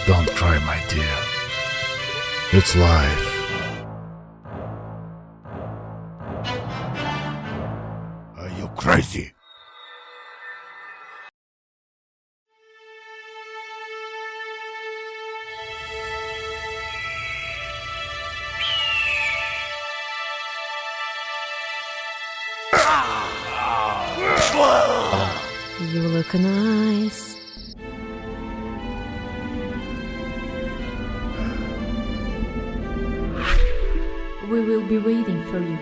Don't cry, my dear. It's life. Are you crazy? You look nice. We will be waiting for you.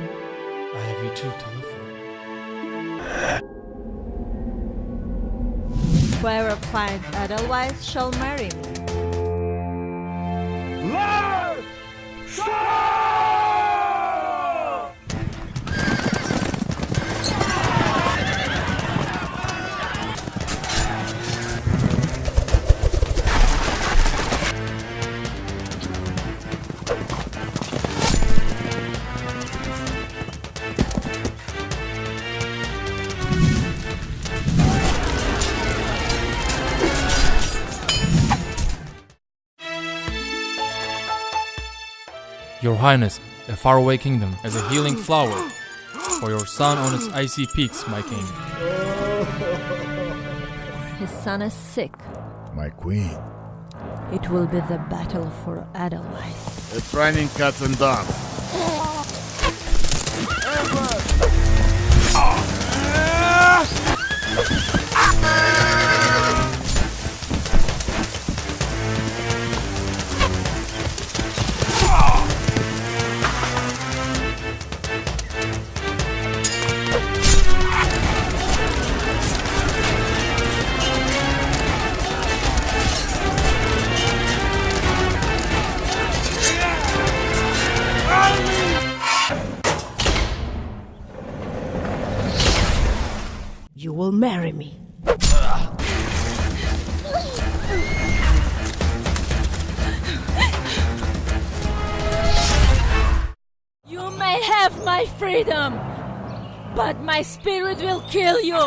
I have you too to live for. Whoever finds Edelweiss shall marry me. Your Highness, a faraway kingdom as a healing flower. For your son on its icy peaks, my king. His son is sick. My queen. It will be the battle for Edelweiss. It's raining cats and dogs. You will marry me. You may have my freedom, but my spirit will kill you.